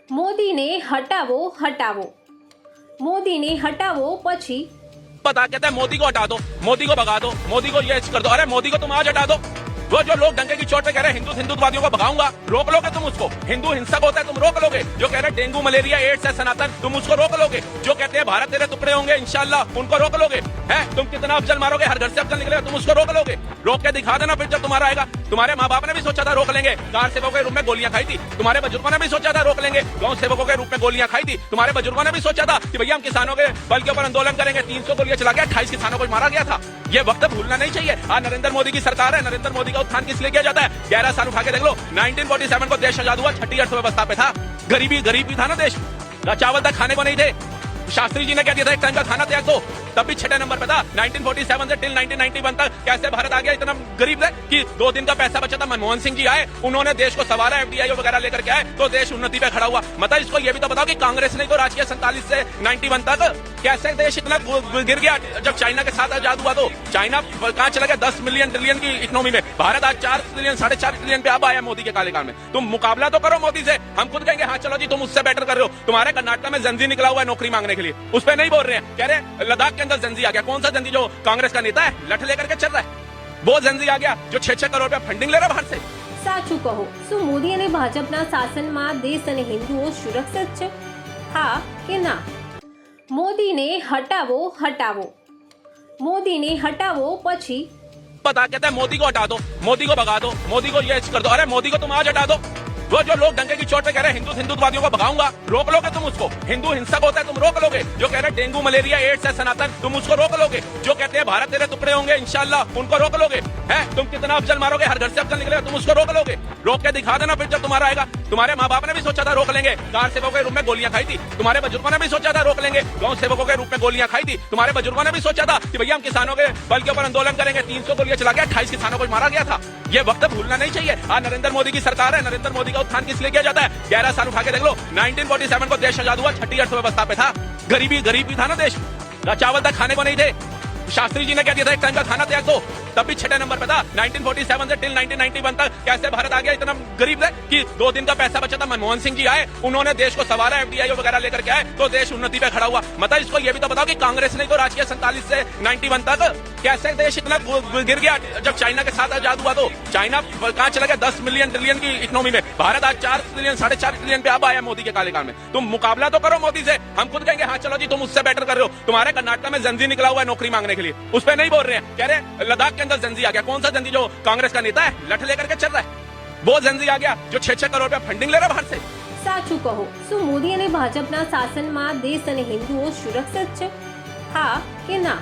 મોદીને હટાવો હટાવો મોદીને હટાવો પછી पता कहता है मोदी को हटा दो, मोदी को भगा दो, मोदी को ये कर दो। अरे मोदी को तुम आज हटा दो। वो जो लोग डंके की चोट पे कह रहे हैं हिंदुत्ववादियों को भगाऊंगा, रोक लोगे तुम उसको? हिंदू हिंसक होता है, तुम रोक लोगे? जो कह रहे हैं डेंगू मलेरिया एड्स है सनातन, तुम उसको रोक लोगे? जो कहते हैं भारत तेरे टुकड़े होंगे इंशाल्लाह, उनको रोक लोगे? है तुम कितना अफजल मारोगे, हर घर से अफजल निकलेगा, तुम उसको रोक लोगे? रोक के दिखा देना फिर जब तुम्हारा आएगा। तुम्हारे माँ बाप ने भी सोचा था रोक लेंगे, कार सेवकों के रूप में गोलियां खाई थी। तुम्हारे बुजुर्गों ने भी सोचा था रोक लेंगे, गांव सेवकों के रूप में गोलियां खाई थी। तुम्हारे बुजुर्गों ने भी सोचा था कि भैया हम किसानों के बल के ऊपर आंदोलन करेंगे। 300 गोलियां चला के 28 किसानों को मारा गया था। ये वक्त भूलना नहीं चाहिए। आज नरेंद्र मोदी की सरकार है, नरेंद्र मोदी का उत्थान किस लिए किया जाता है? 11 साल उठा के देख लो, 1947 को देश आजाद हुआ, छठी अर्थव्यवस्था पे था, गरीबी था ना देश, चावल तक खाने को नहीं थे। शास्त्री जी ने कह दिया था एक टाइम का खाना त्याग दो, तब भी 6 नंबर पे था। 1947 से टिल 1991 तक कैसे भारत आ गया इतना गरीब है कि 2 दिन का पैसा बचा था। मनमोहन सिंह जी आए, उन्होंने देश को संवारा, एफडीआई वगैरह लेकर के आए, तो देश उन्नति पे खड़ा हुआ। मतलब इसको ये भी तो बताओ कि कांग्रेस ने तो राज किया 47 से 91 तक, कैसे देश इतना गिर गया? जब चाइना के साथ आजाद हुआ तो चाइना कहाँ चला गया? 10 मिलियन ट्रिलियन की इकोनॉमी में, भारत आज 4 ट्रिलियन 4.5 ट्रिलियन पे अब आया मोदी के कार्यकाल में। तुम मुकाबला तो करो मोदी से। हम खुद कहेंगे हाँ चलो जी तुम उससे बेटर कर रहे हो। तुम्हारे कर्नाटक में जंजी निकला हुआ है नौकरी मांगने के लिए, उस पर नहीं बोल रहे हैं। कह रहे लद्दाख के अंदर जंजी आ गया। कौन सा जंजी? जो कांग्रेस का नेता है, लठ लेकर के चल रहा है, वो जंजी आ गया जो 6-6 करोड़ रुपया फंडिंग ले रहा है बाहर से। સાચું કહો, શું મોદી અને ભાજપના શાસનમાં દેશ અને હિન્દુઓ સુરક્ષિત છે? હા કે ના? મોદીને હટાવો હટાવો મોદીને હટાવો પછી पता कहता है मोदी को हटा दो, मोदी को भगा दो, मोदी को ये कर दो। अरे मोदी को तुम आज हटा दो। वो जो लोग डंके की चोट पे कह रहे हैं हिंदुत्ववादियों को भगाऊंगा, रोक लोगे तुम उसको? हिंदू हिंसक होता है, तुम रोक लोगे? जो कह रहे हैं डेंगू मलेरिया एड्स है सनातन, तुम उसको रोक लोगे? जो कहते हैं भारत तेरे टुकड़े होंगे इंशाल्लाह, उनको रोक लोगे? है तुम कितना अफजल मारोगे, हर घर से अफजल निकलेगा, तुम उसको रोक लोगे? रोक के दिखा देना फिर जब तुम्हारा आएगा। तुम्हारे माँ बाप ने भी सोचा था रोक लेंगे, कार सेवकों के रूप में गोलियां खाई थी। तुम्हारे बुजुर्गों ने भी सोचा था रोक लेंगे, गांव सेवकों के रूप में गोलियां खाई थी। तुम्हारे बुजुर्गों ने भी सोचा था कि भैया हम किसानों के बल के ऊपर आंदोलन करेंगे। 300 गोलियां चला के 28 किसानों को मारा गया था। ये वक्त भूलना नहीं चाहिए। आज नरेंद्र मोदी की सरकार है, नरेंद्र मोदी का उत्थान किस लिए किया जाता है? 11 साल उठा के देख लो, 1947 को देश आजाद हुआ, छठी अर्थव्यवस्था पे था, गरीबी था ना देश, चावल तक खाने को नहीं थे। शास्त्री जी ने कह दिया था एक टाइम का खाना त्याग दो, तब भी 6 नंबर पे था। 1947 से टिल 1991 तक कैसे भारत आ गया इतना गरीब है कि 2 दिन का पैसा बचा था। मनमोहन सिंह जी आए, उन्होंने देश को संवारा, एफडीआई वगैरह लेकर के आए, तो देश उन्नति पे खड़ा हुआ। मतलब इसको ये भी तो बताओ कि कांग्रेस ने तो राज किया 47 से 91 तक, कैसे देश इतना गिर गया? जब चाइना के साथ आजाद हुआ तो चाइना कहाँ चला गया? 10 मिलियन ट्रिलियन की इकोनॉमी में, भारत आज 4 ट्रिलियन 4.5 ट्रिलियन पे अब आया मोदी के कार्यकाल में। तुम मुकाबला तो करो मोदी से। हम खुद कहेंगे हाँ चलो जी तुम उससे बेटर कर रहे हो। तुम्हारे कर्नाटक में जंजी निकला हुआ है नौकरी मांगने के लिए, उस पर नहीं बोल रहे हैं। कह रहे लद्दाख के अंदर जंजी आ गया। कौन सा जंजी? जो कांग्रेस का नेता है, लठ लेकर के चल रहा है, वो जंजी आ गया जो 6-6 करोड़ रुपया फंडिंग ले रहा है बाहर से। સાચું કહો, શું મોદી અને ભાજપના શાસનમાં દેશ અને હિન્દુઓ સુરક્ષિત છે? હા કે ના?